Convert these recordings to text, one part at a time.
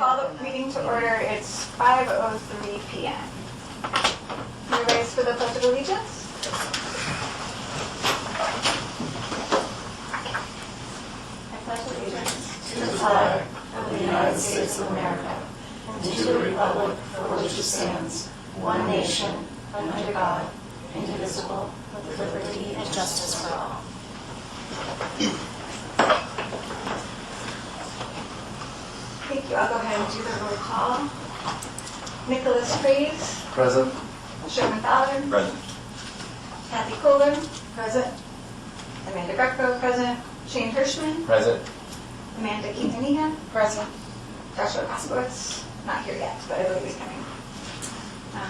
call the meeting to order. It's 5:03 p.m. Can you rise for the Pledge of Allegiance? I pledge allegiance to the flag of the United States of America and to the republic for which it stands, one nation, under God, indivisible, with liberty and justice for all. Thank you. I'll go ahead and do the roll call. Nicholas Freeze. Present. Sherman Fowler. Present. Kathy Kohler. Present. Amanda Greco. Present. Shane Hirschman. Present. Amanda Quintanilla. Present. Joshua Koskowitz. Not here yet, but I believe he's coming.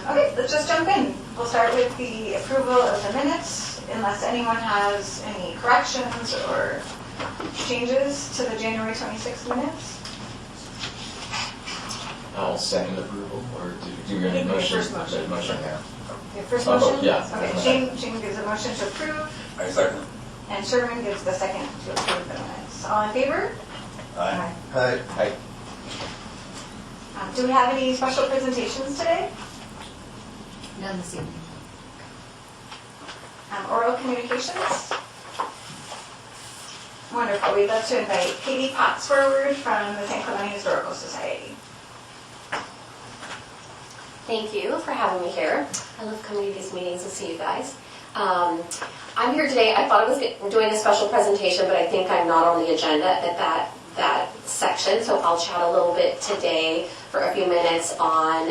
Okay, let's just jump in. We'll start with the approval of the minutes, unless anyone has any corrections or changes to the January 26th minutes. I'll second approval, or do you get a motion? First motion. Motion, yeah. Your first Oh, motion? yeah. Okay, Shane gives a motion to approve, I second. and Sherman gives the second to approve the minutes. All in favor? Aye. Aye. Aye. Do we have any special presentations today? None this evening. Oral communications? Wonderful. We'd love to invite Katie Potts forward from the San Clemente Historical Society. Thank you for having me here. I love coming to these meetings and see you guys. I'm here today. I thought I was doing a special presentation, but I think I'm not on the agenda at that section, so I'll chat a little bit today for a few minutes on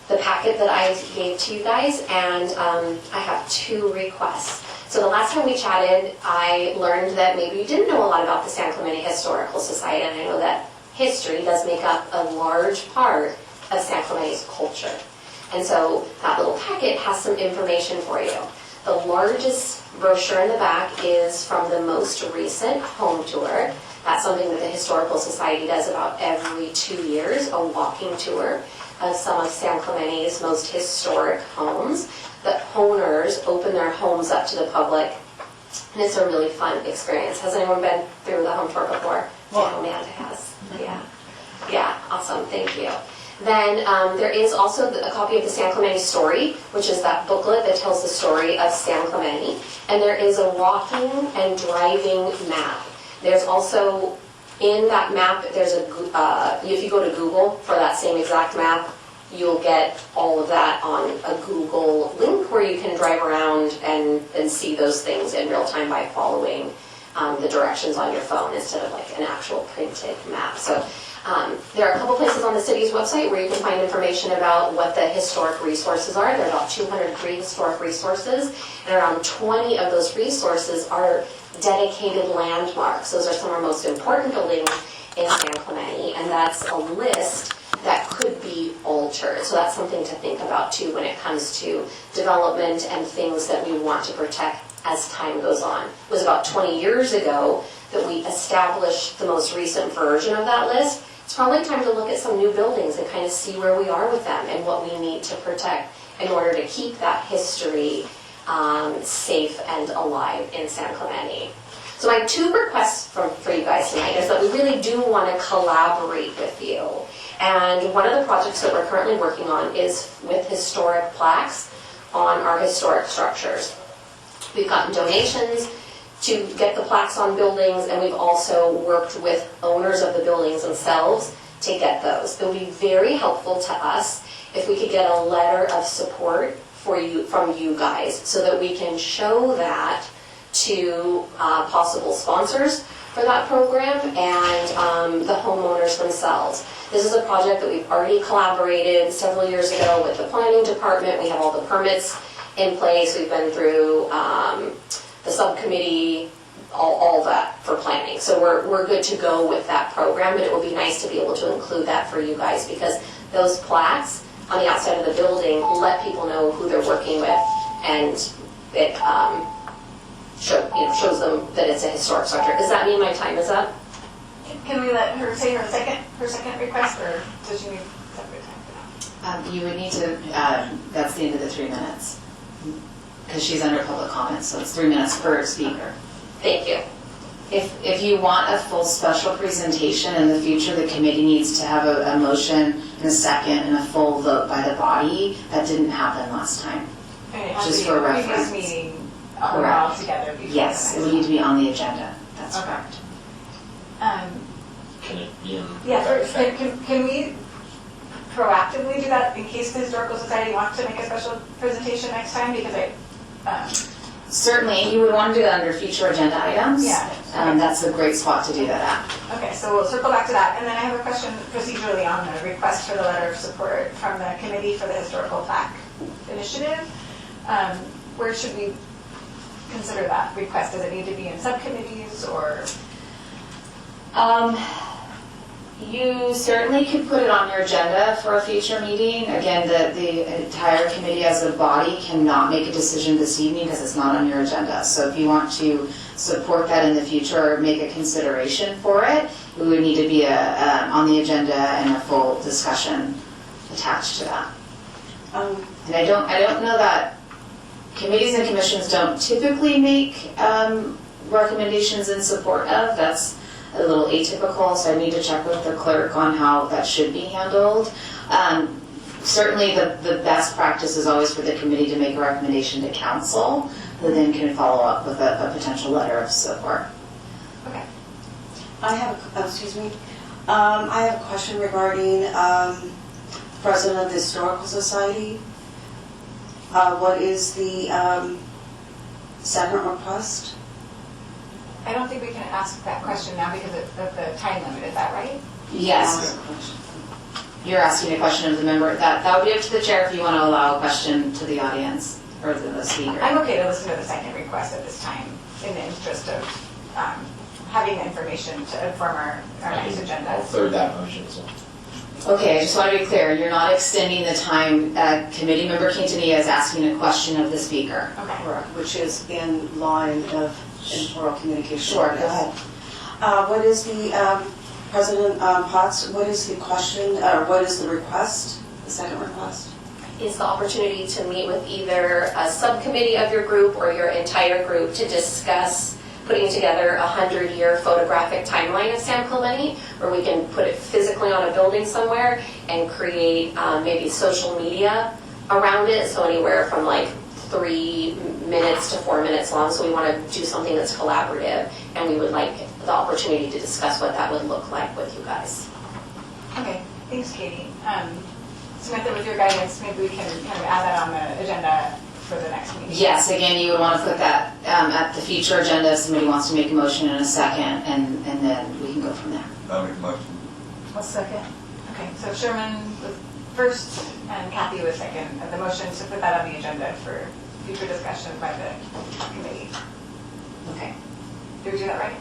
the packet that I gave to you guys, and I have two requests. So the last time we chatted, I learned that maybe you didn't know a lot about the San Clemente Historical Society, and I know that history does make up a large part of San Clemente's culture. And so that little packet has some information for you. The largest brochure in the back is from the most recent home tour. That's something that the Historical Society does about every 2 years, a walking tour of some of San Clemente's most historic homes. The owners open their homes up to the public, and it's a really fun experience. Has anyone been through the home tour before? Yeah, Amanda has. Yeah, awesome, thank you. Then there is also a copy of the San Clemente Story, which is that booklet that tells the story of San Clemente. And there is a walking and driving map. There's also, in that map, there's if you go to Google for that same exact map, you'll get all of that on a Google link where you can drive around and see those things in real time by following the directions on your phone instead of like an actual printed map. So there are a couple places on the city's website where you can find information about what the historic resources are. There are about 203 historic resources, and around 20 of those resources are dedicated landmarks. Those are some of our most important buildings in San Clemente, and that's a list that could be altered. So that's something to think about too when it comes to development and things that we want to protect as time goes on. It was about 20 years ago that we established the most recent version of that list. It's probably time to look at some new buildings and kind of see where we are with them and what we need to protect in order to keep that history safe and alive in San Clemente. So my two requests for you guys tonight is that we really do want to collaborate with you. And one of the projects that we're currently working on is with historic plaques on our historic structures. We've gotten donations to get the plaques on buildings, and we've also worked with owners of the buildings themselves to get those. It would be very helpful to us if we could get a letter of support from you guys so that we can show that to possible sponsors for that program and the homeowners themselves. This is a project that we've already collaborated several years ago with the planning department. We have all the permits in place. We've been through the subcommittee, all that for planning. So we're good to go with that program, but it would be nice to be able to include that for you guys because those plaques on the outside of the building let people know who they're working with, and it shows them that it's a historic structure. Does that mean my time is up? Can we let her say her second request, or does she need separate time for that? You would need to, that's the end of the 3 minutes. Because she's under public comment, so it's 3 minutes per speaker. Thank you. If you want a full special presentation in the future, the committee needs to have a motion and a second and a full vote by the body. That didn't happen last time. And it has Just to be for a previous reference. meeting Correct. all together before the Yes, it next would need to be on the agenda. That's Okay. correct. Can it be in? Yeah, can we proactively do that in case the Historical Society wants to make a special presentation next time? Because Certainly, you would want to do that under future agenda items. Yeah. That's a great spot to do that at. okay, so we'll circle back to that. And then I have a question procedurally on the request for the letter of support from the Committee for the Historical Plaque Initiative. Where should we consider that request? Does it need to be in subcommittees or? You certainly could put it on your agenda for a future meeting. Again, the entire committee as a body cannot make a decision this evening because it's not on your agenda. So if you want to support that in the future or make a consideration for it, we would need to be on the agenda and a full discussion attached to that. And I don't know that committees and commissions don't typically make recommendations in support of. That's a little atypical, so I need to check with the clerk on how that should be handled. Certainly the best practice is always for the committee to make a recommendation to council, who then can follow up with a potential letter of support. Okay. I have a question regarding President of the Historical Society. What is the second request? I don't think we can ask that question now because of the time limit, is that right? Yes, you're asking a question of the member. That would be up to the chair if you want to allow a question to the audience or the speaker. I'm okay to listen to the second request at this time in the interest of having the information to inform our next agenda. I'll third that motion as well. Okay, I just want to be clear, you're not extending the time. Committee member Quintanilla is asking a question of the speaker. Okay. Correct, which is in line of oral communication. Sure, go ahead. What is the, President Potts, what is the question, or what is the request, the second request? Is the opportunity to meet with either a subcommittee of your group or your entire group to discuss putting together a 100-year photographic timeline of San Clemente, where we can put it physically on a building somewhere and create maybe social media around it, so anywhere from like 3 minutes to 4 minutes long. So we want to do something that's collaborative, and we would like the opportunity to discuss what that would look like with you guys. Okay, thanks, Katie. Samantha, with your guidance, maybe we can kind of add that on the agenda for the next meeting. Yes, again, you would want to put that at the future agenda if somebody wants to make a motion in a second, and then we can go from there. I'll make a motion. I'll second. Okay, so Sherman was first and Kathy was second. The motion to put that on the agenda for future discussion by the committee. Okay. Did we do that right?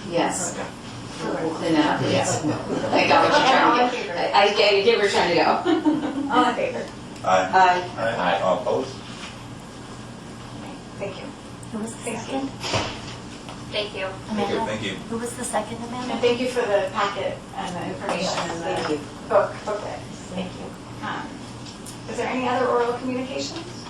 Yes. Okay. We'll clean that up, yes. I got what you're trying to get. I get where you're trying to go. All in favor? Aye. Aye. All opposed? Thank you. Who was the Thank second? Thank you. Amanda? Thank you. Who was the second, And Amanda? thank you for the packet and the information and Thank you. the booklet. Thank you. Is there any other oral communications?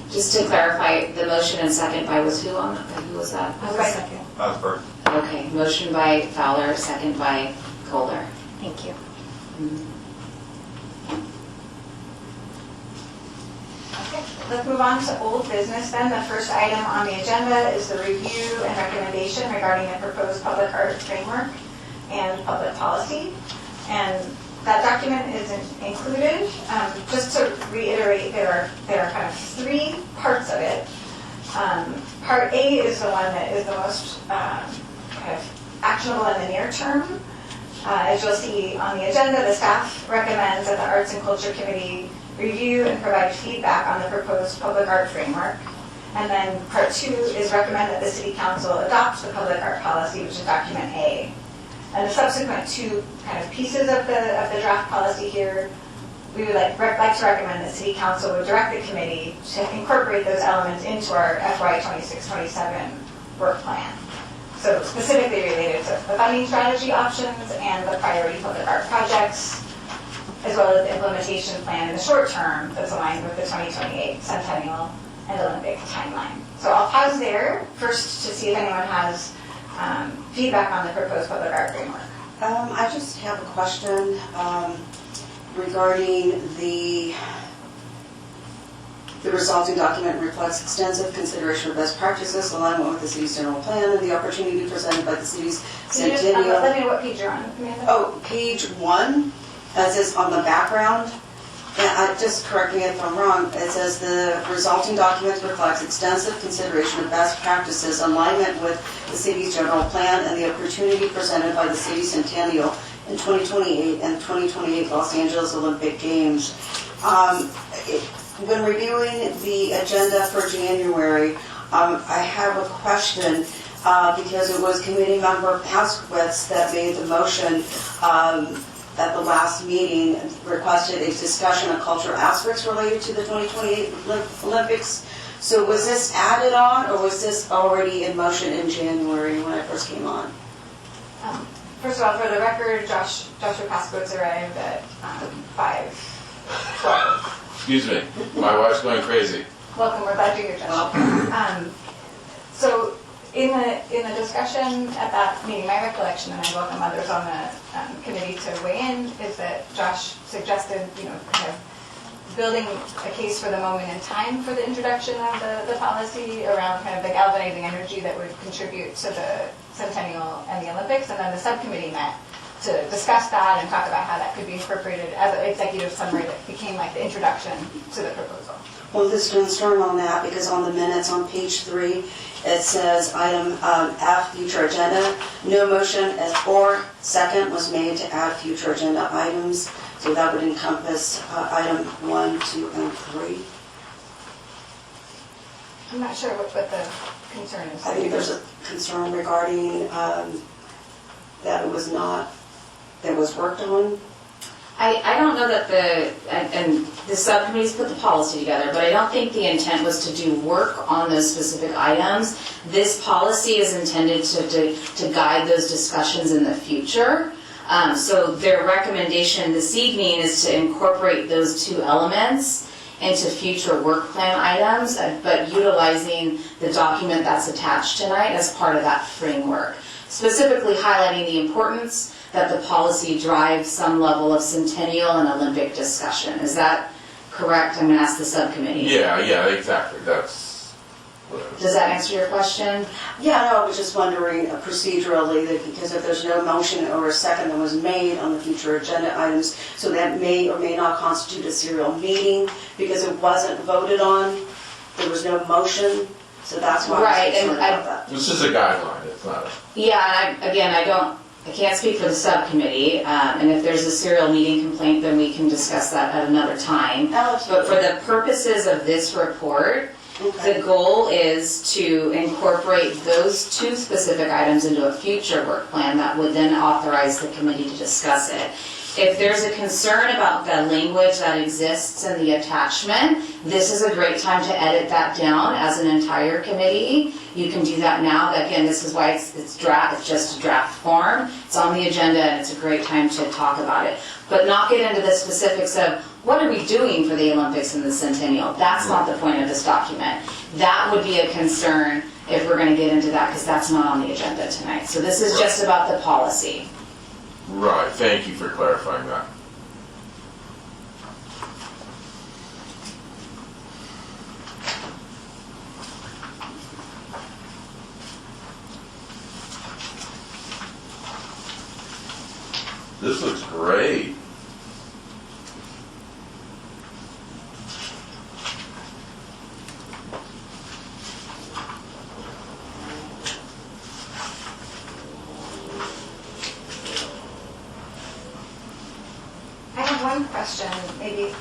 Just to clarify, the motion and second by was who on, who was that? I was second. I was first. Okay, motion by Fowler, second by Calder. Thank you. Okay, let's move on to old business then. The first item on the agenda is the review and recommendation regarding the proposed public art framework and public policy. And that document is included. Just to reiterate, there are kind of 3 parts of it. Part A is the one that is the most kind of actionable in the near term. As you'll see on the agenda, the staff recommends that the Arts and Culture Committee review and provide feedback on the proposed public art framework. And then part 2 is recommend that the City Council adopt the public art policy, which is document A. And the subsequent 2 kind of pieces of the draft policy here, we would like to recommend that City Council would direct the committee to incorporate those elements into our FY 26-27 work plan. So specifically related to the funding strategy options and the priority public art projects, as well as the implementation plan in the short term that's aligned with the 2028 Centennial and Olympic timeline. So I'll pause there first to see if anyone has feedback on the proposed public art framework. I just have a question regarding the resulting document reflects extensive consideration of best practices, alignment with the city's general plan, and the opportunity presented by the city's Can you just centennial. let me know what page you're on, Amanda? Oh, page 1, as is on the background. And just correct me if I'm wrong, it says the resulting document reflects extensive consideration of best practices, alignment with the city's general plan, and the opportunity presented by the city centennial in 2028 and 2028 Los Angeles Olympic Games. When reviewing the agenda for January, I have a question because it was committee member Paskowitz that made the motion at the last meeting, requested a discussion of cultural aspects related to the 2028 Olympics. So was this added on, or was this already in motion in January when I first came on? First of all, for the record, Joshua Paskowitz arrived at 5:12. Excuse me, my wife's going crazy. Welcome, we're glad you're here, Josh. So in the discussion at that meeting, my recollection, and I welcome others on the committee to weigh in, is that Josh suggested, kind of building a case for the moment in time for the introduction of the policy around kind of the galvanizing energy that would contribute to the Centennial and the Olympics, and then the subcommittee met to discuss that and talk about how that could be incorporated as an executive summary that became like the introduction to the proposal. Well, this concern on that, because on the minutes on page 3, it says item F, future agenda. No motion or second was made to add future agenda items, so that would encompass item 1, 2, and 3. I'm not sure what the concern is. I think there's a concern regarding that it was not, that was worked on. I don't know that and the subcommittees put the policy together, but I don't think the intent was to do work on those specific items. This policy is intended to guide those discussions in the future. So their recommendation this evening is to incorporate those two elements into future work plan items, but utilizing the document that's attached tonight as part of that framework. Specifically highlighting the importance that the policy drives some level of centennial and Olympic discussion. Is that correct? I'm going to ask the subcommittee. Yeah, exactly, that's what I was. Does that answer your question? Yeah, no, I was just wondering procedurally, that because if there's no motion or a second that was made on the future agenda items, so that may or may not constitute a serial meeting because it wasn't voted on, there was no motion, so that's why I Right, was and concerned about that. This is a guideline, it's not a. Yeah, I can't speak for the subcommittee, and if there's a serial meeting complaint, then we can discuss that at another time. But for the purposes of this report, Okay. the goal is to incorporate those two specific items into a future work plan that would then authorize the committee to discuss it. If there's a concern about the language that exists in the attachment, this is a great time to edit that down as an entire committee. You can do that now. Again, this is why it's draft, it's just a draft form. It's on the agenda and it's a great time to talk about it. But not get into the specifics of what are we doing for the Olympics and the Centennial. That's not the point of this document. That would be a concern if we're going to get into that, because that's not on the agenda tonight. So this is just about the policy. Right, thank you for clarifying that. This looks great. I have one question, maybe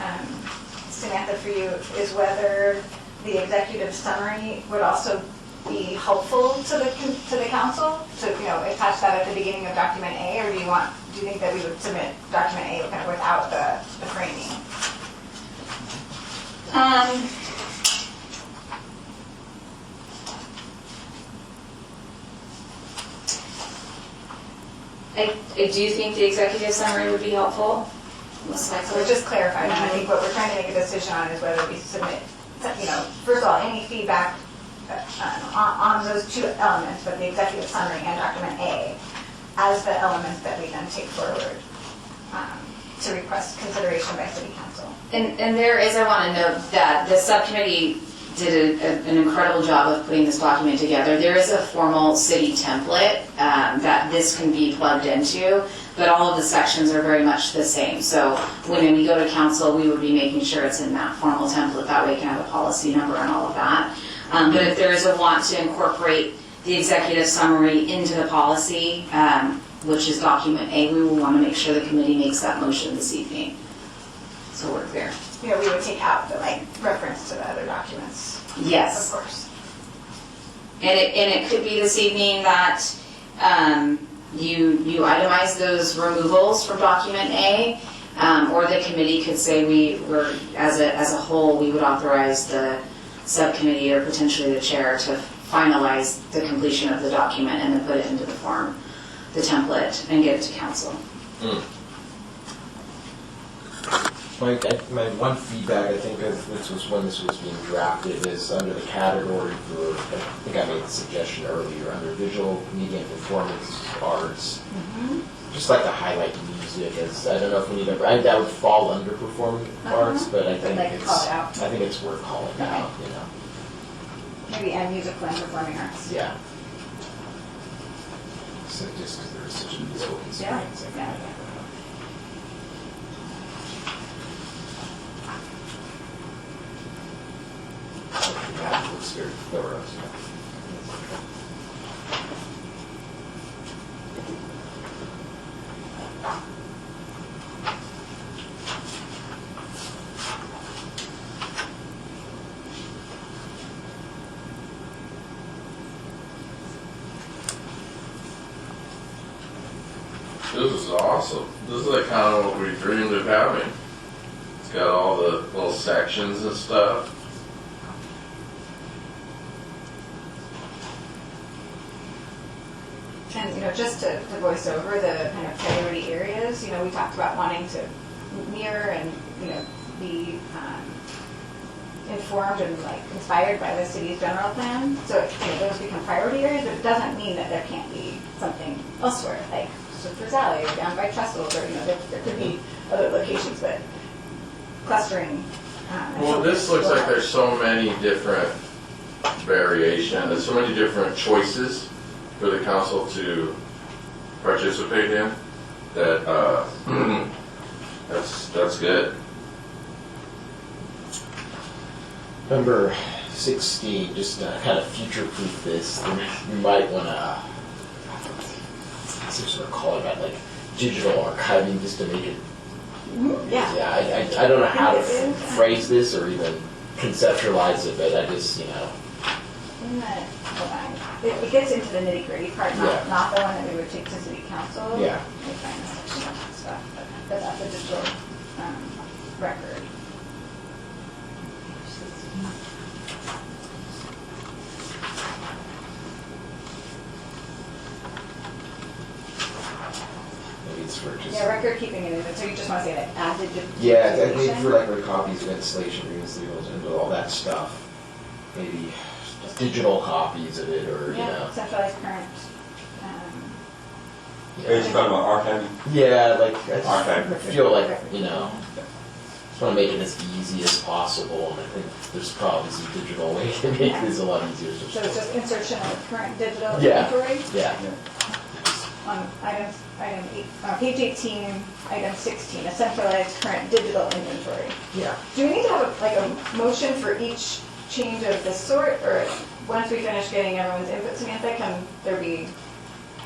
Samantha for you, is whether the executive summary would also be helpful to the council to attach that at the beginning of document A, or do you think that we would submit document A kind of without the framing? I do think the executive summary would be helpful. Most So likely. just clarify that. I think what we're trying to make a decision on is whether we submit, first of all, any feedback on those two elements, but the executive summary and document A, as the elements that we then take forward to request consideration by city council. And there is, I want to note that the subcommittee did an incredible job of putting this document together. There is a formal city template that this can be plugged into, but all of the sections are very much the same. So when we go to council, we would be making sure it's in that formal template. That way it can have a policy number and all of that. But if there is a want to incorporate the executive summary into the policy, which is document A, we will want to make sure the committee makes that motion this evening. So we're clear. You know, we would take out the like reference to the other documents. Yes. Of course. And it could be this evening that you itemize those removals from document A, or the committee could say we're as a whole, we would authorize the subcommittee or potentially the chair to finalize the completion of the document and then put it into the form, the template, and get it to council. My one feedback, I think, this was when this was being drafted, is under the category for, I think I made the suggestion earlier, under visual media and performance arts. Just like to highlight music as, I don't know if we need to, that would fall under performing arts, but I think like it's, call it out. I think it's worth calling out, you know. Maybe and musical and performing arts. Yeah. So just because there's such a musical experience. I think. Yeah. That looks very thorough. So. This is awesome. This is like kind of what we dreamed of having. It's got all the little sections and stuff. And, you know, just to voice over the kind of priority areas, you know, we talked about wanting to mirror and, you know, be informed and like inspired by the city's general plan. So, you know, those become priority areas, but it doesn't mean that there can't be something elsewhere, like Surfers Alley or down by Trestles, or, you know, there could be other locations, but clustering. Well, this looks like there's so many different variations, there's so many different choices for the council to participate in, that that's good. Number 16, just to kind of future-proof this, you might want to, some sort of call it that, like digital archiving, just to make it. Yeah. Yeah, I don't know how to phrase this or even conceptualize it, but I just, you know. Hold on. It gets into the nitty gritty part, Yeah. not the one that we would take to city council. Yeah. Let me find the section of that stuff, but that's a digital record. Maybe it's for just. Yeah, record keeping it in, so you just want to say like add digitization? Yeah, I think for like where copies of installation agreements, legals, and all that stuff. Maybe digital copies of it, or you Yeah, know. centralized current. Are you talking about archiving? Yeah, like I Archive. feel like, you know, just want to make it as easy as possible, and I think there's probably some digital way to make this a lot easier. So it's just insertion of current digital Yeah. inventory Yeah. on page 18, item 16, a centralized current digital inventory. Yeah. Do we need to have a motion for each change of this sort, or once we finish getting everyone's input, Samantha, can there be,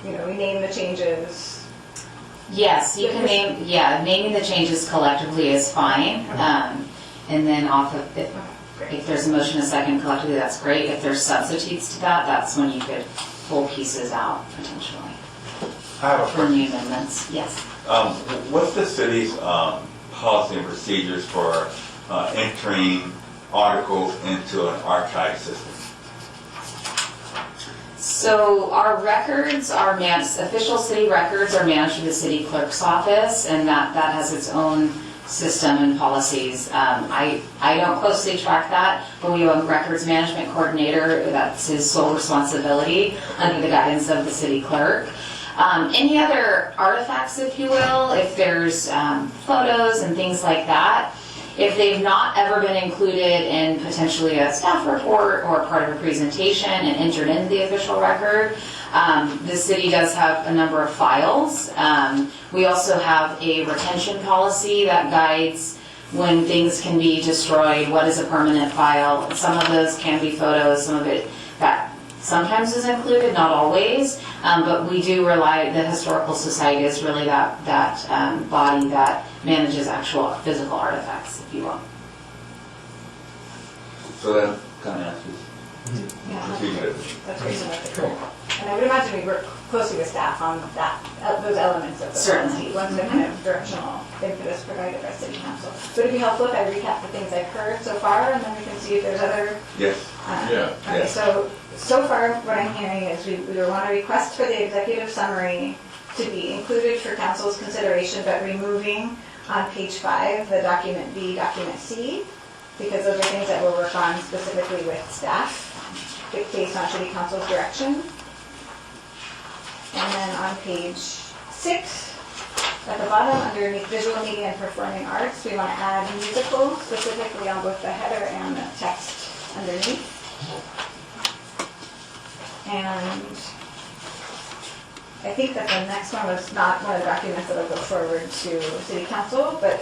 you know, we name the changes? Yes, you can name, naming the changes collectively is fine. And then off of, if there's a motion a second collectively, that's great. If there's substitutes to that, that's when you could pull pieces out potentially I have a for new amendments. Yes. What's the city's policy and procedures for entering articles into an archive system? So our records are managed, official city records are managed through the city clerk's office, and that has its own system and policies. I don't closely track that, but we have a records management coordinator. That's his sole responsibility under the guidance of the city clerk. Any other artifacts, if you will, if there's photos and things like that, if they've not ever been included in potentially a staff report or part of a presentation and entered into the official record, the city does have a number of files. We also have a retention policy that guides when things can be destroyed, what is a permanent file. Some of those can be photos, some of it that sometimes is included, not always, but we do rely, the Historical Society is really that body that manages actual physical artifacts, if you will. So that kind of answers Yeah, procedure. that's reasonable. And I would imagine we work closely with staff on that, those elements of the Certainly. policy, once the kind of directional impetus provided by city council. So it'd be helpful if I recap the things I've heard so far, and then we can see if there's other. Yes. Yeah. Okay, Yes. so far what I'm hearing is we want to request for the executive summary to be included for council's consideration, but removing on page 5 the document B, document C, because those are things that we'll work on specifically with staff based on city council's direction. And then on page 6, at the bottom, underneath visual media and performing arts, we want to add musical, specifically on both the header and the text underneath. And I think that the next one was not one of the documents that will go forward to city council, but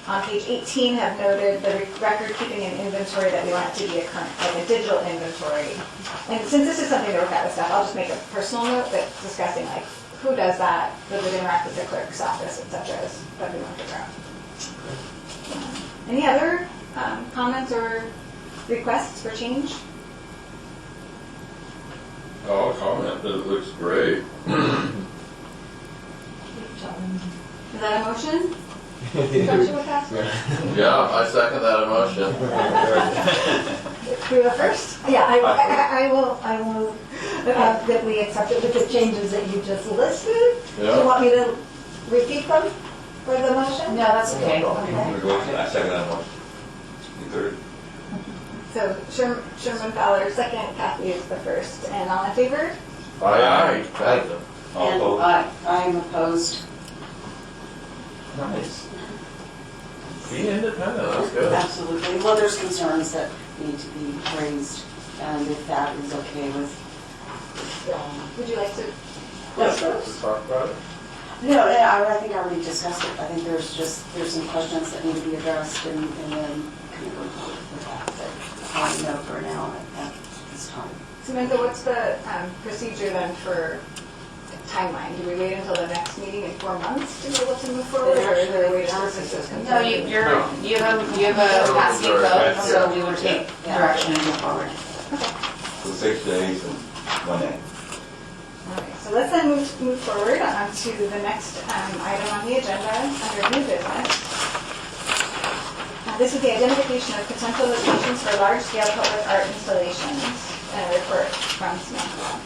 on page 18 have noted the record keeping an inventory that we want it to be a current, like a digital inventory. And since this is something to work out with staff, I'll just make a personal note that's discussing like who does that, does it interact with the clerk's office, et cetera, is what we want to figure out. Any other comments or requests for change? I'll comment that it looks great. Is that a motion? Joshua Casper? Yeah, I second that emotion. Do we go first? Yeah, I will, that we accept it with the changes that you just listed. Do you Yeah. want me to repeat them for the motion? No, that's okay. I second that one. You third? So Sherman Fowler second, Kathy is the first, and all in favor? Aye. All And opposed? I'm opposed. Nice. Be independent, that's good. Absolutely. Well, there's concerns that need to be raised, and if that is okay with, Would you like to? Let's talk about it. no, I think I already discussed it. I think there's some questions that need to be addressed, and then kind of go forward with that. But I'll know for now at this time. Samantha, what's the procedure then for timeline? Do we wait until the next meeting in 4 months to be able to move forward, or is there a way to process this? No, you have a casting vote, so we would take direction and move forward. So 6 days and 1 day. Okay, so let's then move forward on to the next item on the agenda under new business. This is the identification of potential locations for large-scale public art installations, and a report from Samantha.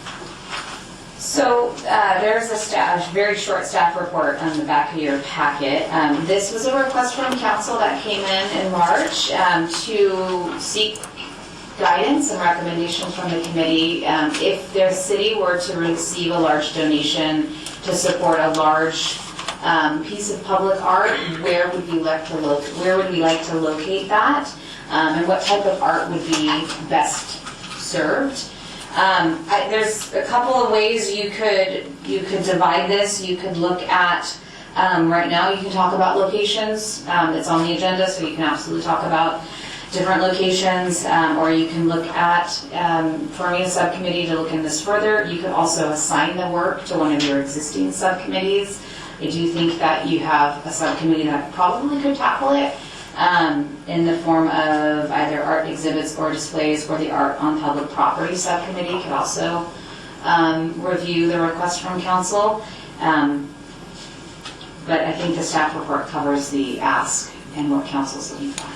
So there's a very short staff report on the back of your packet. This was a request from council that came in March to seek guidance and recommendations from the committee. If the city were to receive a large donation to support a large piece of public art, where would we like to locate that? And what type of art would be best served? There's a couple of ways you could divide this. You could look at, right now you can talk about locations. It's on the agenda, so you can absolutely talk about different locations, or you can look at forming a subcommittee to look in this further. You could also assign the work to one of your existing subcommittees. I do think that you have a subcommittee that probably could tackle it in the form of either art exhibits or displays, or the art on public property subcommittee could also review the request from council. But I think the staff report covers the ask and what council's looking for.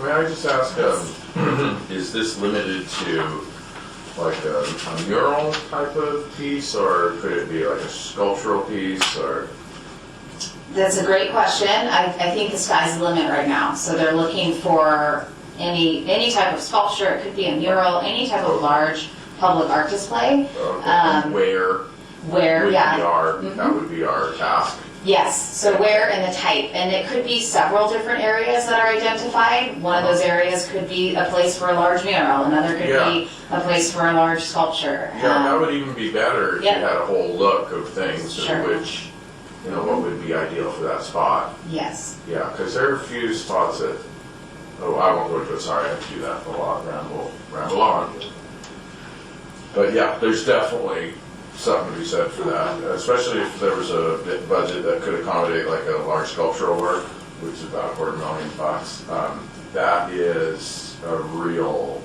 May I just ask, is this limited to like a mural type of piece, or could it be like a sculptural piece, or? That's a great question. I think the sky's the limit right now. So they're looking for any type of sculpture, it could be a mural, any type of large public art display. And where Where, would be yeah, that would be our task. yes, so where and the type. And it could be several different areas that are identified. One of those areas could be a place for a large mural, another could be a place for a large sculpture. Yeah, that would even be better if you yeah. had a whole look of things Sure. in which, you know, what would be ideal for that spot. Yes. Yeah, because there are a few spots that, oh, I won't go into it, sorry, I have to do that a lot, ramble on. But yeah, there's definitely something to be said for that, especially if there was a budget that could accommodate like a large sculptural work, which is about $250,000. That is a real,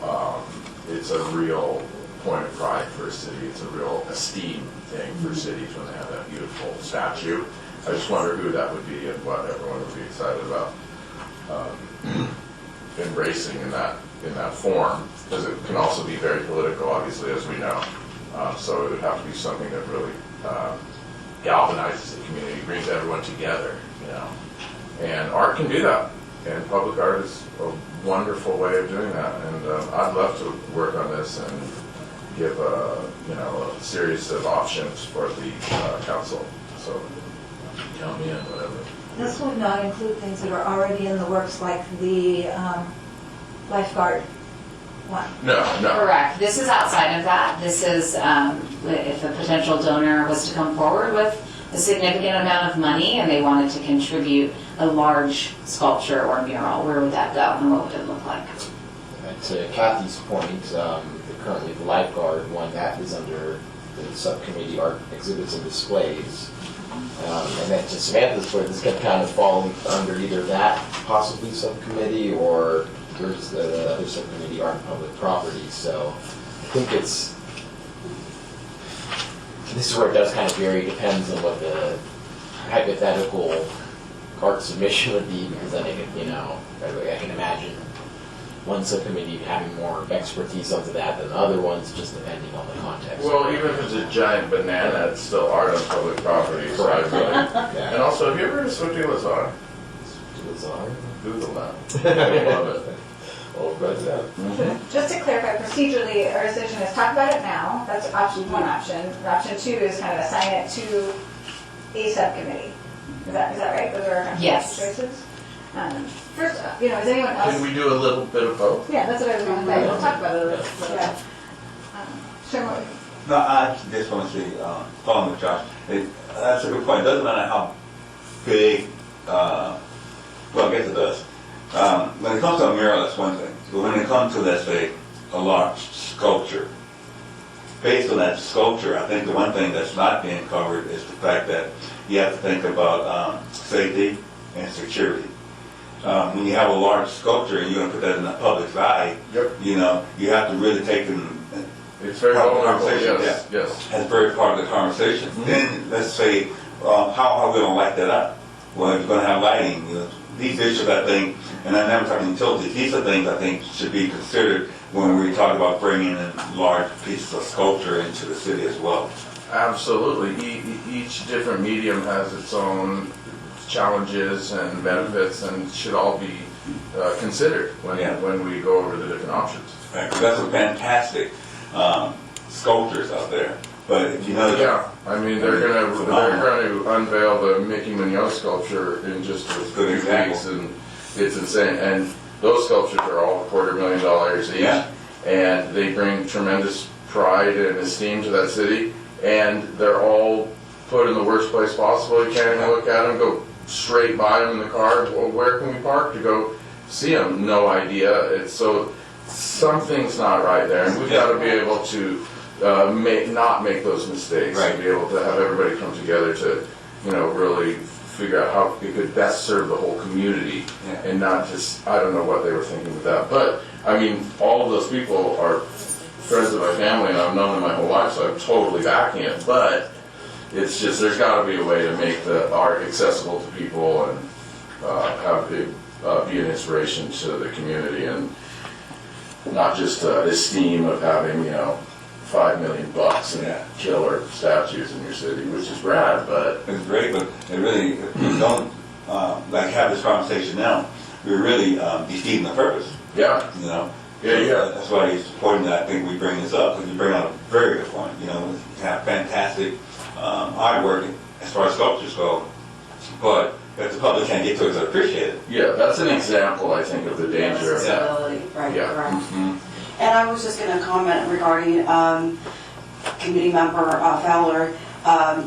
it's a real point of pride for a city. It's a real esteem thing for cities when they have that beautiful statue. I just wonder who that would be and what everyone would be excited about embracing in that form, because it can also be very political, obviously, as we know. So it would have to be something that really galvanizes the community, brings everyone together, you know. And art can do that, and public art is a wonderful way of doing that. And I'd love to work on this and give a series of options for the council. So count me in, whatever. This would not include things that are already in the works, like the lifeguard one. No. Correct. This is outside of that. This is if a potential donor was to come forward with a significant amount of money and they wanted to contribute a large sculpture or mural, where would that go and what would it look like? To Kathy's point, currently the lifeguard one, that is under the subcommittee art exhibits and displays. And then to Samantha's point, this could kind of fall under either that possibly subcommittee or there's the other subcommittee, art and public property. So I think this is where it does kind of vary, depends on what the hypothetical art submission would be, because then it could, I can imagine one subcommittee having more expertise onto that than other ones, just depending on the context. Well, even if it's a giant banana, it's still art on public property. So I really, Yeah. and also, have you ever heard of Swifty Lazar? Lazar? Google that. I love it. Oh, but Just to clarify, procedurally, our decision is talk about it now. That's one option. Option two is kind of assign it to a subcommittee. Is that right? Those are our kind of Yes. choices. First, is anyone else? Can we do a little bit of both? Yeah, that's what I was going to say. We'll talk about it a little bit. Yeah. Sure. No, I just want to say, following with Josh, that's a good point. It doesn't matter how big, well, I guess it does. When it comes to a mural, that's one thing. But when it comes to, let's say, a large sculpture, based on that sculpture, I think the one thing that's not being covered is the fact that you have to think about safety and security. When you have a large sculpture and you're going to put that in the public's eye, you have to really take them. It's very Part of the vulnerable, conversation, yes. That's very part of the conversation. Then let's say, how are we going to light that up? Well, if you're going to have lighting, these issues, I think, and I never talked utilities, these are things I think should be considered when we talk about bringing in large pieces of sculpture into the city as well. Absolutely. Each different medium has its own challenges and benefits and should all be considered when we go over the different options. Right, 'cause that's some fantastic sculptures out there. But if you know, Yeah, I mean, they're gonna unveil the Mickey Munoz sculpture in just a Good few example. weeks, and it's insane. And those sculptures are all $250,000 each, Yeah. and they bring tremendous pride and esteem to that city. And they're all put in the worst place possible. You can't even look at them, go straight by them in the car. Well, where can we park to go see them? No idea. It's so something's not right there, and we've got to be able to not make those mistakes, Right. and be able to have everybody come together to, really figure out how it could best serve the whole community, Yeah. and not just, I don't know what they were thinking with that. But, I mean, all of those people are friends of my family, and I've known them my whole life, so I'm totally backing it. But it's just, there's got to be a way to make the art accessible to people and have it be an inspiration to the community, and not just esteem of having, $5 million in Yeah. killer statues in your city, which is rad, but It's great, but it really, if we don't, like, have this conversation now, we're really defeating the purpose, yeah, you know? yeah. That's why it's important that I think we bring this up, because you bring out a very good point, you know, we have fantastic artwork as far as sculptures go, but if the public can't get to it to appreciate it. Yeah, that's an example, I think, of the danger of that. Accessibility, right, Yeah. correct. Mhm. And I was just going to comment regarding committee member Fowler.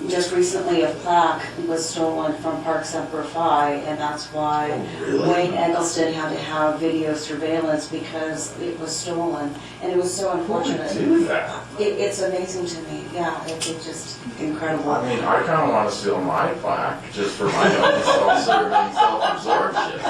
Just recently, a plaque was stolen from Park Semper Fi, and that's why Wayne Eggleston had to have video surveillance because it was stolen, and it was so unfortunate. Do that. It's amazing to me, yeah, it's just incredible. I mean, I kind of want to steal my plaque just for my own self-serving, self-absorption.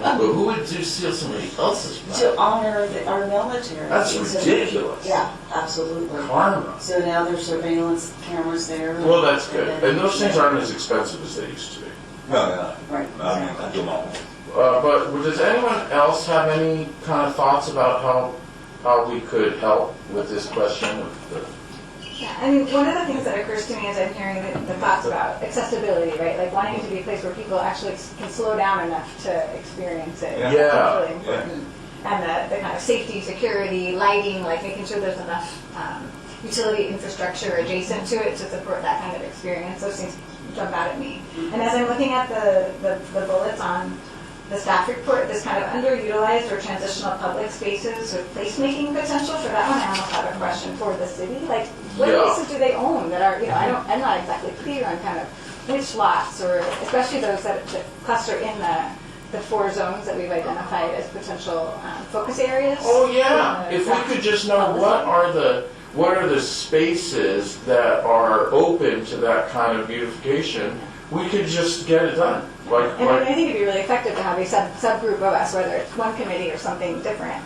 But who would do steal somebody else's plaque? To honor our military. That's It's a- ridiculous. Yeah, absolutely. Karma. So now there's surveillance cameras there. Well, that's good. And those things aren't as expensive as they used to be. No, yeah, Right. I mean, I don't know. But does anyone else have any kind of thoughts about how we could help with this question of the Yeah, I mean, one of the things that occurs to me as I'm hearing the thoughts about accessibility, right? Like wanting it to be a place where people actually can slow down enough to experience it. Yeah. That's Yeah. really important. And the kind of safety, security, lighting, like making sure there's enough utility infrastructure adjacent to it to support that kind of experience. Those things jump out at me. And as I'm looking at the bullets on the staff report, this kind of underutilized or transitional public spaces with placemaking potential, for that one I almost have a question for the city. Like, what Yeah. places do they own that are, I'm not exactly clear on kind of which lots, or especially those that cluster in the 4 zones that we've identified as potential focus areas. Oh, yeah, for the if we could just know what are the spaces that are open to that kind of beautification, we could just get it done. And I think it'd be really effective to have a subgroup of us, whether it's one committee or something different,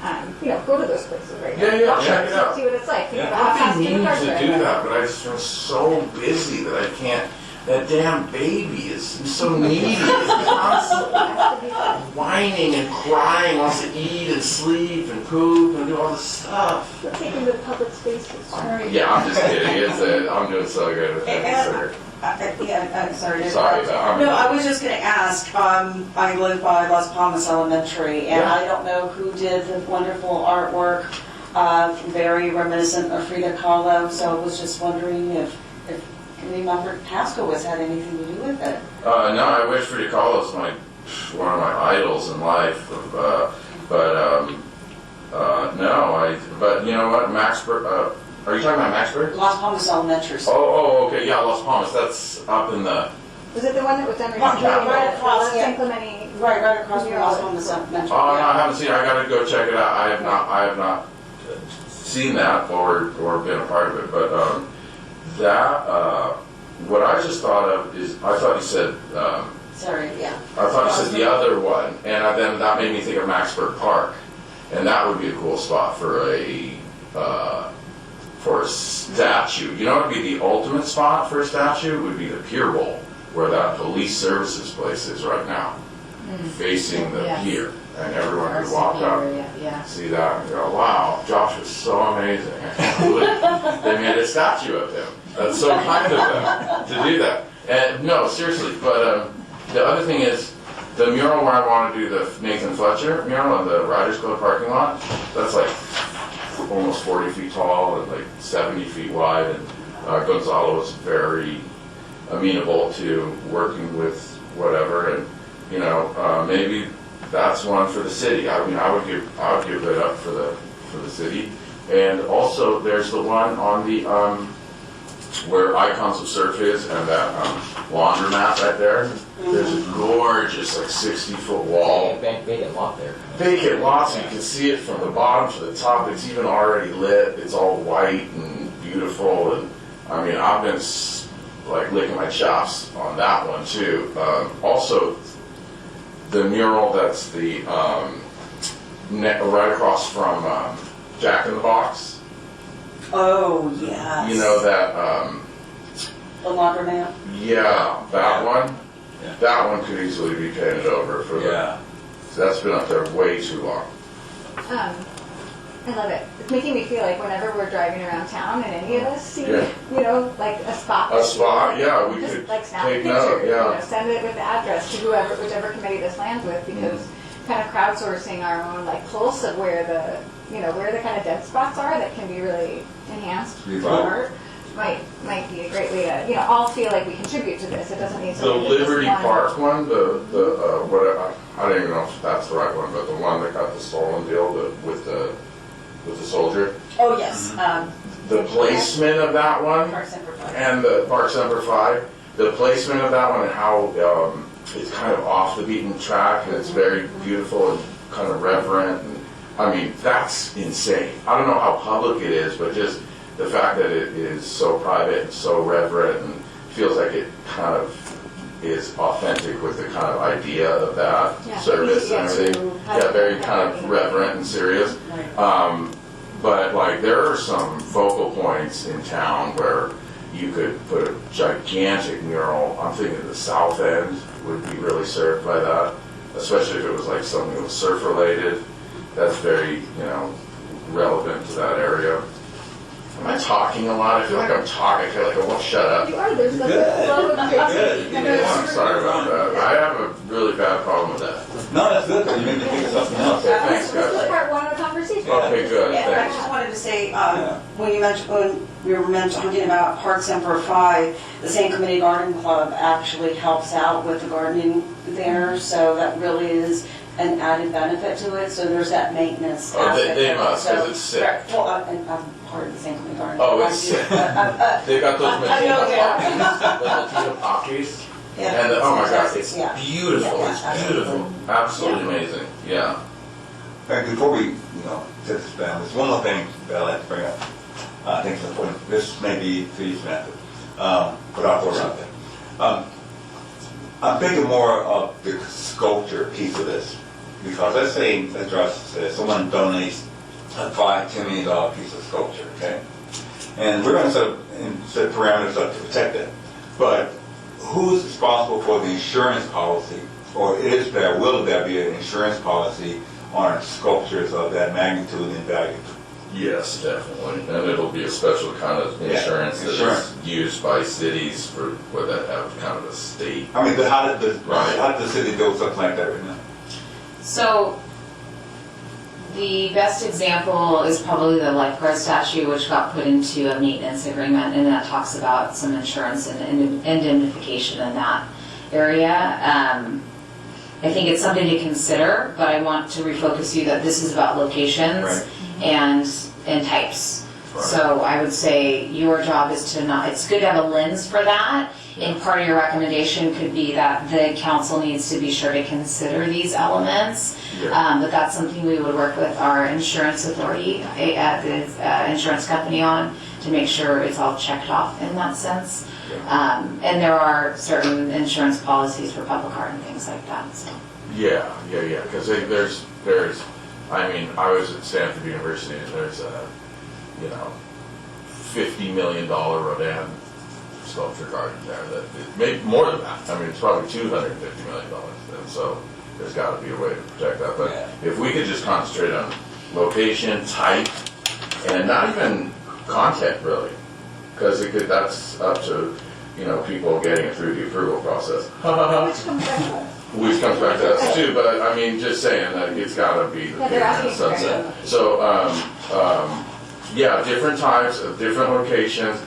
go to those places, right? Yeah, Walk check it, it out. See what it's like. Think Yeah. about how I've fast been the meaning cars to are. do that, but I just feel so busy that I can't. That damn baby is so needy. It's constantly whining and crying, wants to eat and sleep and poop and do all this stuff. Take them to the public spaces. Yeah, I'm just kidding. I'm doing so good with that. Sorry. Sorry about No, I was just going to ask, I live by Las Palmas Elementary, and Yeah. I don't know who did the wonderful artwork, very reminiscent of Frida Kahlo, so I was just wondering if committee member Paskowitz had anything to do with it. No, I wish Frida Kahlo was one of my idols in life. But you know what, Maxburg, are you talking about Maxburg? Las Palmas Elementary. Oh, okay, yeah, Las Palmas, that's up in the, Was it the one that was done Right, recently? right across, yeah. Implementing. Right across from Las Palmas Elementary. oh, no, I haven't seen it, I gotta go check it out. I have not seen that or been a part of it, but, what I just thought of is, I thought you said, Sorry, yeah. I thought you said the other one, and then that made me think of Maxburg Park, and that would be a cool spot for a statue. You know what would be the ultimate spot for a statue? Would be the Pier Bowl, where that police services place is right now, facing the Yes. pier, and everyone could walk up, Yeah. see that, and go, wow, Josh was so amazing. They made a statue of him. That's so kind of them to do that. And no, seriously, but the other thing is, the mural where I want to do the Nathan Fletcher mural in the Riders Club parking lot, that's like almost 40 feet tall and like 70 feet wide, and Gonzalo was very amenable to working with whatever, and maybe that's one for the city. I mean, I would give it up for the city. And also, there's the one on the where Icons of Surf is, and that laundromat right there. There's a gorgeous, like 60-foot wall. Vacant lot there. Vacant lots, you can see it from the bottom to the top. It's even already lit. It's all white and beautiful. And I mean, I've been like licking my chops on that one too. Also, the mural that's the right across from Jack in the Box. Oh, yes. You know that, The laundromat? yeah, that one. Yeah. That one could easily be painted over for the. Yeah. That's been up there way too long. I love it. It's making me feel like whenever we're driving around town and any of us see, Yeah. you know, like a spot. A spot, yeah, we Just could like snap a take picture, note, you know, yeah. send it with the address to whoever, whichever committee this lands with, because kind of crowdsourcing our own like pulse of where the, you know, where the kind of dead spots are that can be really enhanced Be for fun. art might be a great way to, you know, all feel like we contribute to this. It doesn't need to The be just this Liberty one. Park one, what, I don't even know if that's the right one, but the one that got the stolen deal, with the soldier. Oh, yes, The placement of that one, Parks and Recreation. and the Parks Number 5, the placement of that one and how it's kind of off the beaten track and it's very beautiful and kind of reverent. And, I mean, that's insane. I don't know how public it is, but just the fact that it is so private and so reverent and feels like it kind of is authentic with the kind of idea of that Yeah, service easy to and get everything. to, Yeah, very have kind of everything. reverent and serious. But like there are some focal points in town where you could put a gigantic mural. I'm thinking the South End would be really served by that, especially if it was like something that was surf related. That's very, you know, relevant to that area. Am I talking a lot? I feel like I'm talking. I feel like I won't shut up. You are, there's like a flow of creativity. I'm sorry about that. I have a really bad problem with that. No, that's good, you made me think of something else. Okay, thanks, This is guys. part one of the conversation. Okay, good, Yeah, I thanks. just wanted to say, when we were talking about Parks and for 5, the St. Committee Garden Club actually helps out with the gardening there, so that really is an added benefit to it, so there's that maintenance Oh, aspect. they of it. must, 'cause So- it's sick. Well, I'm part of the St. Committee Garden Oh, Club. it's I do, sick. but, They've got those I know they are. Matina poppies, the Matina poppies. yeah, And oh my god, it's yeah. beautiful, Yeah, it's absolutely. beautiful, absolutely amazing, yeah. And before we, set this down, there's one more thing that I'd like to bring up. I think it's important. This may be for you, Samantha, but I'll throw it out there. I'm thinking more of the sculpture piece of this. Because let's say, as Josh said, someone donates a $5-10 million piece of sculpture, okay? And we're going to set parameters up to protect it. But who's responsible for the insurance policy? Or will there be an insurance policy on sculptures of that magnitude and value? Yes, definitely, and it'll be a special kind of Yeah, insurance that insurance. is used by cities for, where that have kind of a state. I mean, how did Right. the city do something like that right now? So, the best example is probably the lifeguard statue, which got put into a maintenance agreement, and that talks about some insurance and indemnification in that area. I think it's something to consider, but I want to refocus you that this is about locations Right. and types. Right. So I would say your job is to not, it's good to have a lens for that, and part of your recommendation could be that the council needs to be sure to consider these elements. Yeah. But that's something we would work with our insurance authority, the insurance company on, to make sure it's all checked off in that sense. And there are certain insurance policies for public art and things like that, so. Yeah, because there's, I mean, I was at Stanford University and there's a, $50 million Rodin sculpture garden there that, maybe more than that, I mean, it's probably $250 million, and so there's gotta be a way to protect that, but if we could just concentrate on location, type, and not even content really, because that's up to, people getting it through the approval process. Which comes back to us. Which comes back to us too, but I mean, just saying that it's gotta be the Yeah, they're asking for it. sunset. So, yeah, different types of different locations,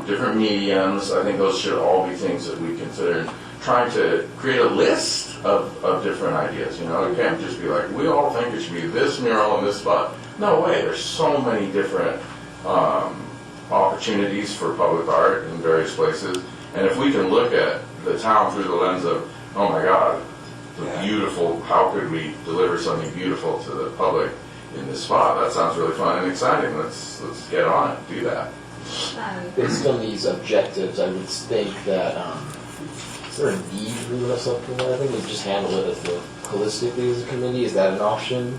different mediums, I think those should all be things that we consider. And trying to create a list of different ideas, it can't just be like, we all think it should be this mural in this spot. No way, there's so many different, opportunities for public art in various places. And if we can look at the town through the lens of, oh my God, the beautiful, how could we deliver something beautiful to the public in this spot? That sounds really fun and exciting. Let's get on it, do that. Based on these objectives, I would think that, is there a need for doing something like that? I think we just handle it holistically as a committee. Is that an option?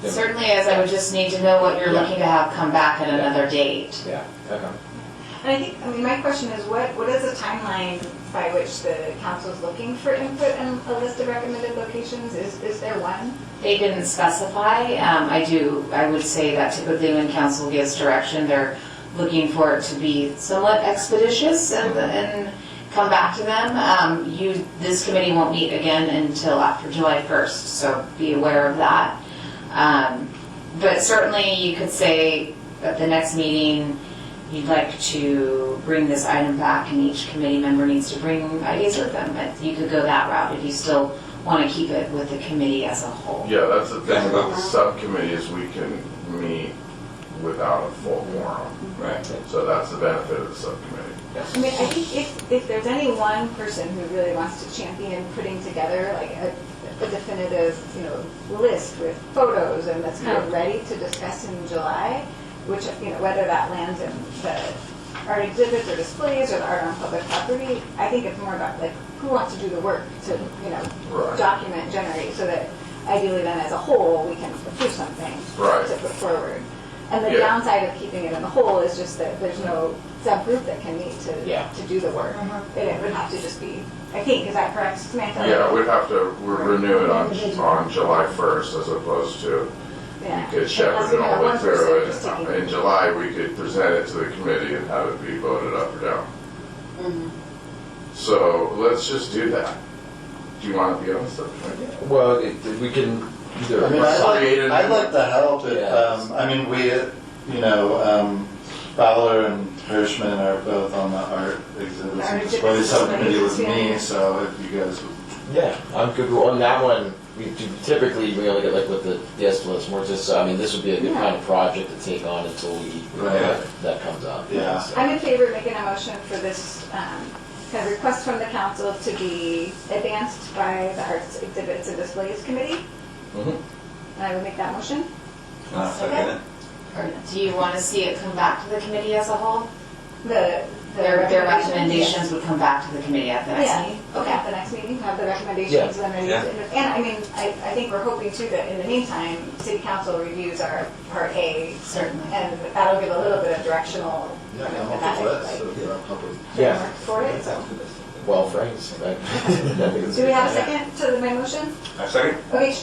Certainly, as I would just need to know what you're Yeah. looking to have come back at another date. Yeah, okay. And I think, I mean, my question is, what is the timeline by which the council's looking for input and a list of recommended locations? Is there one? They didn't specify. I would say that typically when council gives direction, they're looking for it to be somewhat expeditious and come back to them. This committee won't meet again until after July 1st, so be aware of that. But certainly you could say at the next meeting, you'd like to bring this item back and each committee member needs to bring ideas with them. But you could go that route if you still want to keep it with the committee as a whole. Yeah, that's the thing about the subcommittee is we can meet without a full quorum. Right. So that's the benefit of the subcommittee. I mean, I think if there's any one person who really wants to champion putting together like a definitive, list with photos and that's kind of ready to discuss in July, which, whether that lands in the art exhibits or displays or the art on public property, I think it's more about like who wants to do the work to, Right. document, generate, so that ideally then as a whole, we can approve something Right. to put forward. And the Yeah. downside of keeping it in the whole is just that there's no subgroup that can meet Yeah. to do the work. And it would have to just be, I think, is that correct, Samantha? Yeah, we'd have to renew it on July 1st as opposed to, Yeah. we could shepherd Unless it we have all the way one person through just it. taking- In July, we could present it to the committee and have it be voted up or down. So let's just do that. Do you want to be on the subcommittee? Well, we can either. I mean, I'd like to help it. Yeah. I mean, Fowler and Hirschman are both on the art exhibits Art and display exhibits, subcommittee with yeah. me, so if you guys would. Yeah, I'm good on that one. We do, typically, we only get like with the guest list, more just, this would be a good kind of project to take on until Right. that comes up. Yeah. So. I'm in favor of making a motion for this kind of request from the council to be advanced by the Arts Exhibits and Displays Committee. Mhm. And I would make that motion. Second it. Do you want to see it come back to the committee as a whole? The Their recommendations would come back to the committee at the next Yeah, meeting? okay, at the next meeting, have the recommendations, and then, Yeah. and I mean, I think we're hoping too that in the meantime, city council reviews our Part A, Certainly. and that'll give a little bit of directional, Yeah, I'm thematic, up for that, like, so yeah, I'll help with- Yeah, framework for it, so. well phrased. I think it's Do we have a good. second to my motion? I second. Okay,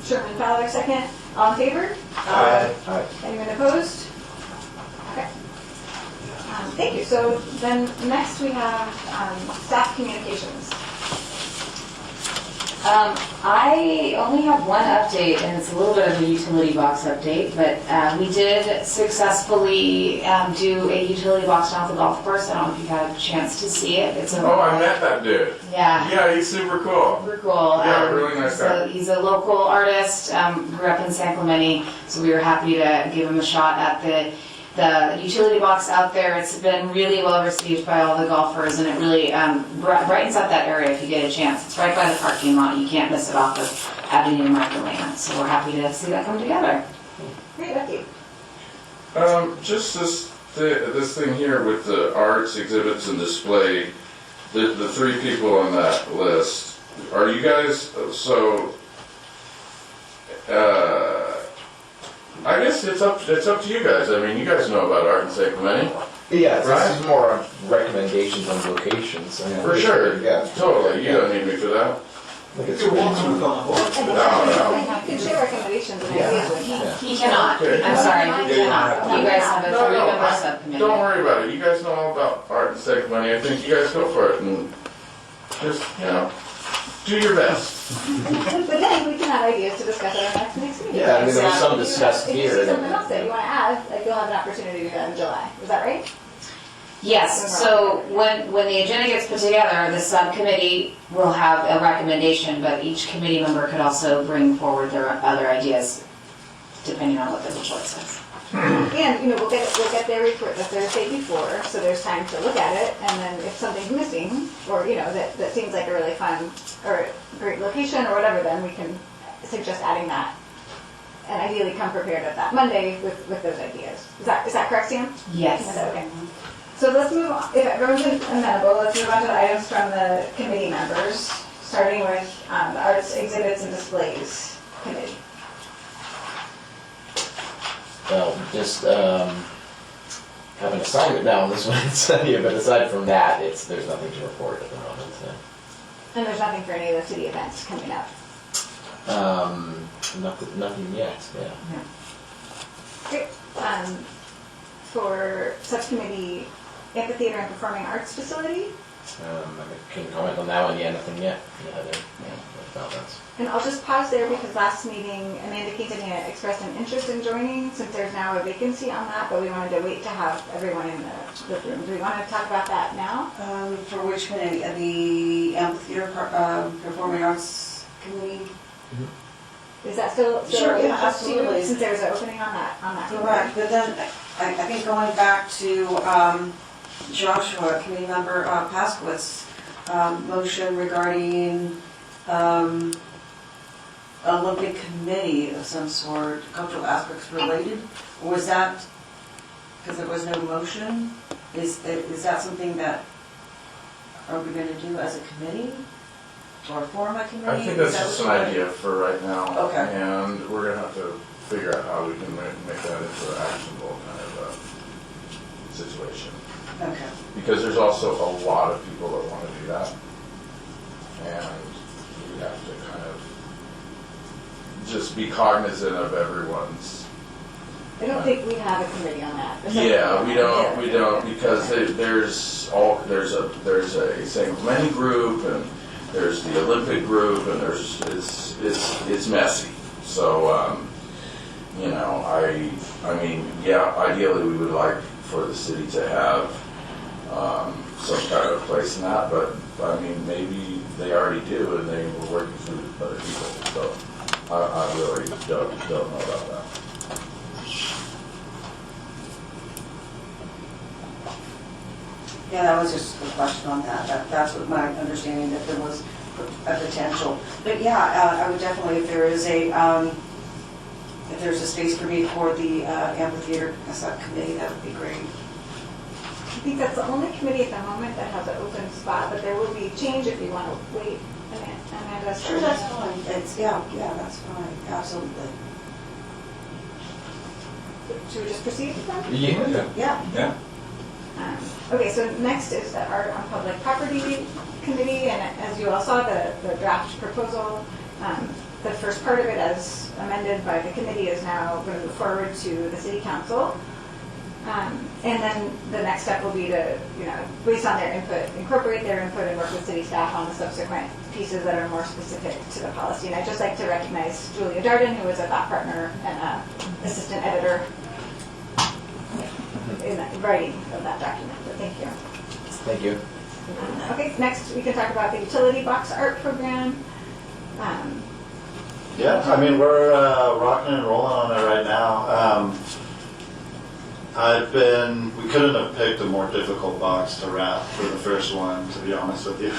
Sherman Fowler, second. All in favor? Aye. Aye. Anyone opposed? Okay. Thank you. So then next we have staff communications. I only have one update, and it's a little bit of a utility box update, but we did successfully do a utility box down at the golf course. I don't know if you've had a chance to see it. It's a Oh, I met that dude. Yeah. Yeah, he's super cool. Super cool. Yeah, really nice so guy. he's a local artist, grew up in San Clemente, so we were happy to give him a shot at the utility box out there. It's been really well received by all the golfers, and it really brightens up that area if you get a chance. It's right by the parking lot. You can't miss it off of Avenue and Market Lane, so we're happy to see that come together. Great, thank you. Just this thing here with the arts, exhibits, and display, the three people on that list, are you guys, I guess it's up to you guys. I mean, you guys know about art in San Clemente. Yeah, Right? this is more on recommendations on locations. I mean, For sure. Yeah. Totally. You don't need me for that. I think it's Two pretty- walks with on the board. You can share recommendations and ideas with me. Yeah. He cannot. Okay. I'm sorry, Yeah, he you cannot. don't have You guys have a No, no, three-member I- subcommittee. Don't worry about it. You guys know all about art in San Clemente. I think you guys go for it and just, do your best. But then we can have ideas to discuss at our next meeting. Yeah, I mean, there was some If you discussed have- here. If you see something else that you want to add, like you'll have an opportunity to do that in July. Is that right? Yes, so when the agenda gets put together, the subcommittee will have a recommendation, but each committee member could also bring forward their other ideas, depending on what the choice is. And, we'll get their report the Thursday before, so there's time to look at it, and then if something's missing, or, that seems like a really fun, or a great location, or whatever, then we can suggest adding that. And ideally come prepared at that Monday with those ideas. Is that correct, Sam? Yes. Okay. So let's move on, if everyone's amenable, let's move on to the items from the committee members, starting with the Arts, Exhibits, and Displays Committee. Well, just, have an assignment now on this one, but aside from that, there's nothing to report at the moment. And there's nothing for any of the city events coming up. Nothing yet, yeah. Great. For subcommittee, amphitheater and performing arts facility. I can comment on that one, yeah, nothing yet. And I'll just pause there because last meeting, Amanda Quintanilla expressed an interest in joining since there's now a vacancy on that, but we wanted to wait to have everyone in the room. Do we want to talk about that now? For which committee? The amphitheater performing arts committee? Is that still Sure, of yeah, interest to you, absolutely. since there's an opening on that? Correct, but then I think going back to Joshua, committee member Paskowitz, motion regarding Olympic committee of some sort, cultural aspects related, or was that, because there was no motion, is that something that, are we gonna do as a committee? Or form a committee? I think Is that's that just an what you're idea for right now. Okay. And we're gonna have to figure out how we can make that into an actionable kind of a situation. doing? Okay. Because there's also a lot of people that want to do that. And we have to kind of just be cognizant of everyone's. I don't think we have a committee on that. Yeah, we don't, because there's a single men group, and there's the Olympic group, and it's messy. So, you know, I mean, yeah, ideally we would like for the city to have some kind of place in that, but I mean, maybe they already do, and they were working through other people. So I really don't know about that. Yeah, that was just a question on that. That's what my understanding, that there was a potential. But yeah, I would definitely, if there's a space for me for the amphitheater subcommittee, that would be great. I think that's the only committee at the moment that has an open spot, but there will be change if you want to wait. Amanda, Sure, that's fine. Yeah, that's fine, absolutely. Should we just proceed with that? Yeah. Yeah. Okay, so next is the Art on Public Property Committee, and as you all saw, the draft proposal, the first part of it as amended by the committee is now going to move forward to the City Council. And then the next step will be to, based on their input, incorporate their input and work with city staff on the subsequent pieces that are more specific to the policy. And I'd just like to recognize Julia Darden, who is a thought partner and assistant editor in the writing of that document, so thank you. Thank you. Okay, next we can talk about the utility box art program. Yeah, I mean, we're rocking and rolling on it right now. We couldn't have picked a more difficult box to wrap for the first one, to be honest with you.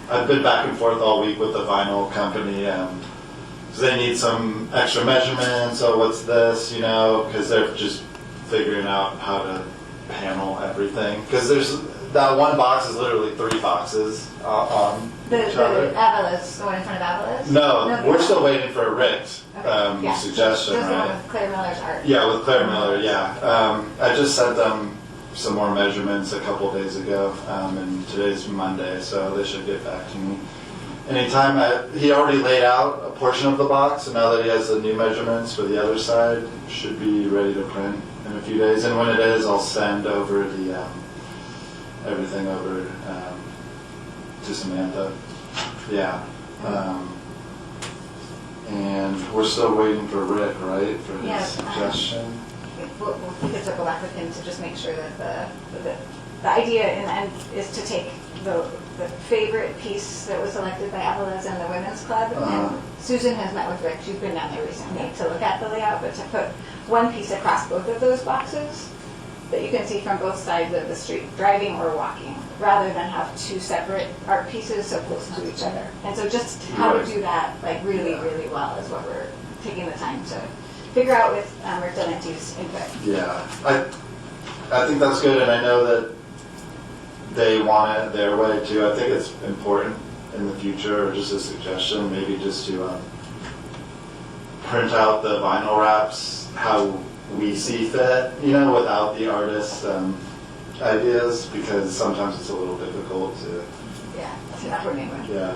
I've been back and forth all week with the vinyl company, because they need some extra measurements, so what's this, because they're just figuring out how to panel everything. Because that one box is literally 3 boxes on The each other. Avalos, the one in front of Avalos? No, we're still waiting for Rick's Okay, yeah. suggestion, Just the one right? with Claire Miller's art. Yeah, with Claire Miller, yeah. I just sent them some more measurements a couple days ago, and today's Monday, so they should get back to me anytime. He already laid out a portion of the box, and now that he has the new measurements for the other side, should be ready to print in a few days. And when it is, I'll send over the everything over to Samantha. Yeah. And we're still waiting for Rick, right, for his Yes, suggestion? We'll get to go back with him to just make sure that the idea in the end is to take the favorite piece that was selected by Avalos and the Women's Club. And Susan has met with Rick, she's been down there recently to look at the layout, but to put one piece across both of those boxes that you can see from both sides of the street, driving or walking, rather than have 2 separate art pieces so close to each other. And so just how to do that really, really well is what we're taking the time to figure out with Rick Delante's input. Yeah, I think that's good, and I know that they want it their way too. I think it's important in the future, or just a suggestion, maybe just to print out the vinyl wraps how we see fit, you know, without the artist's ideas, because sometimes it's a little difficult to, Yeah, to coordinate with. yeah.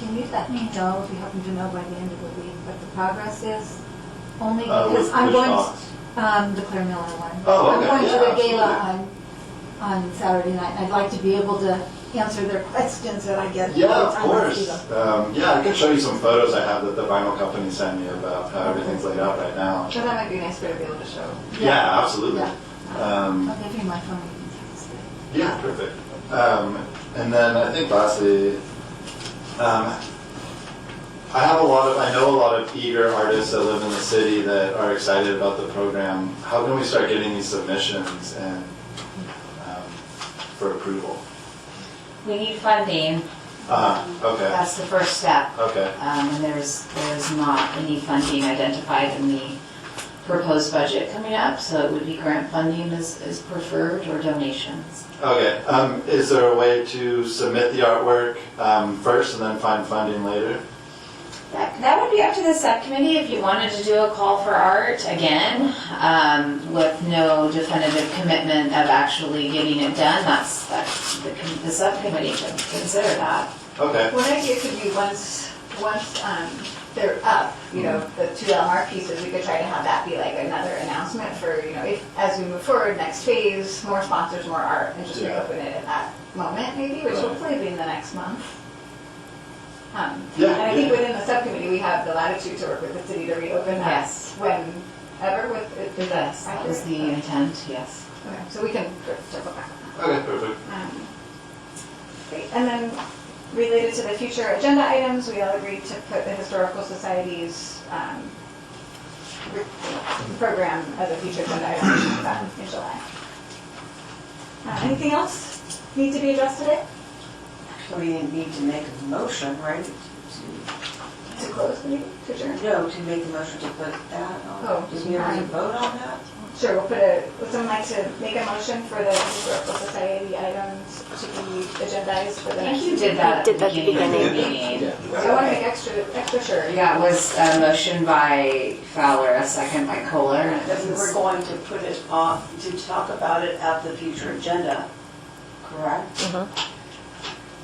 Can you let me know, if you happen to know by the end of the week, what the progress is? Only With because I'm which going, box? the Claire Miller one. Oh, okay, I'm going yeah, to the gala absolutely. on Saturday night. I'd like to be able to answer their questions that I get. Yeah, of every time I see course. them. Yeah, I can show you some photos I have that the vinyl company sent me about how everything's laid out right now. So that might be nice for her to be able to show. Yeah, absolutely. Yeah. Um, I'll give you my phone. You can text it. Yeah, perfect. And then I think lastly, I know a lot of eager artists that live in the city that are excited about the program. How can we start getting these submissions and for approval? We need funding, Okay, that's the first step. okay, And there's not any funding identified in the proposed budget coming up, so it would be grant funding is preferred or donations. okay. Is there a way to submit the artwork first and then find funding later? That would be up to the subcommittee if you wanted to do a call for art again, with no definitive commitment of actually getting it done. That's the subcommittee can consider that. Okay, One idea could be once they're up, you know, the 2 LMR pieces, we could try to have that be like another announcement for, you know, if, as we move forward, next phase, more sponsors, more art, and just Yeah. reopen it at that moment maybe, which Right. will hopefully be in the next month. Yeah, And I think yeah. within the subcommittee, we have the latitude to work with the city to reopen that Yes. whenever with, is that Yes, that was the intent, yes. Okay, so we can circle back on that. okay, perfect. Great, and then related to the future agenda items, we all agreed to put the Historical Society's program as a future agenda item in July. Anything else need to be addressed today We need to make a motion, right? to close the meeting, to adjourn? No, to make a motion to put that on. Oh, Did we already vote on that? Sure, would someone like to make a motion for the Historical Society items to be agendized for the I next? think you did that at the Did that at the beginning of the beginning. meeting. So I want to make extra sure. Yeah, it was a motion by Fowler, a second by Kohler. That we were going to put it off, to talk about it at the future agenda, correct?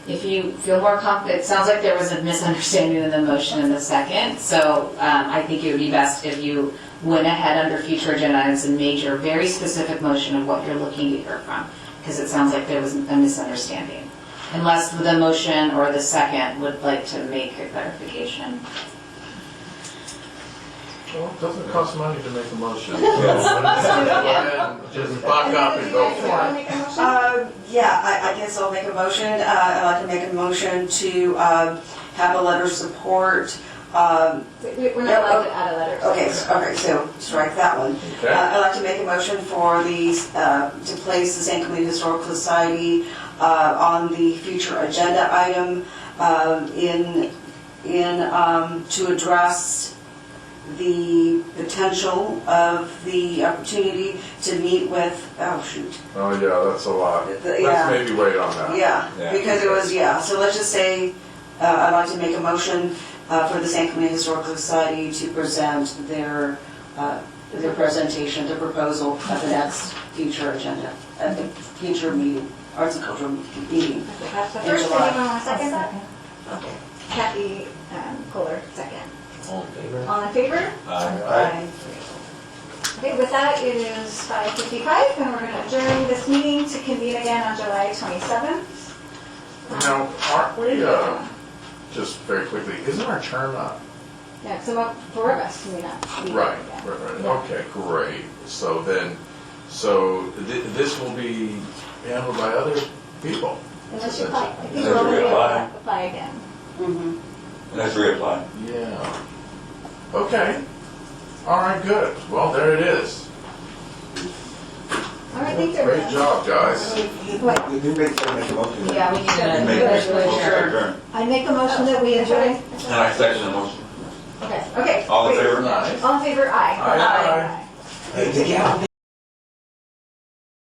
If you feel more confident, it sounds like there was a misunderstanding in the motion in the second, so I think it would be best if you went ahead under future agenda items and made your very specific motion of what you're looking to hear from, because it sounds like there was a misunderstanding. Unless the motion or the second would like to make a clarification. Well, it doesn't cost money to make a motion. Yes. Go ahead, just buck up and go for it. Make a motion? Yeah, I guess I'll make a motion. I'd like to make a motion to have a letter of support. We're not allowed to add a letter. Okay, so strike that one. Okay. I'd like to make a motion for these, to place the St. Cloud Historical Society on the future agenda item to address the potential of the opportunity to meet with, Oh, yeah, that's a lot. Yeah. Let's maybe wait on that. Yeah, Yeah. because it was, so let's just say, I'd like to make a motion for the St. Cloud Historical Society to present their presentation, their proposal at the next future agenda, at the future meeting, Arts and Cultural meeting. That's the In first, July. anyone want to second that? Okay. Kathy Kohler, second. All in favor? All in favor? Aye. Okay, with that, it is 5:55, and we're going to adjourn this meeting to convene again on July 27th. Now, aren't we, just very quickly, isn't our term up? Yeah, so four of us, I mean, not we. Right, Yeah. okay, great. So then, this will be handled by other people? Unless you apply. I think Unless we'll we be able apply. to apply again. Mhm. Let's reapply. Yeah. Okay. All right, good. Well, there it is. All right, thank you. Great job, guys. Wait, You make a motion. Yeah, we need You to make a motion to adjourn. adjourn. I make a motion that we adjourn. And I second the motion. Okay, okay. All in great. favor? Nice. All in favor, aye. Aye. Hey,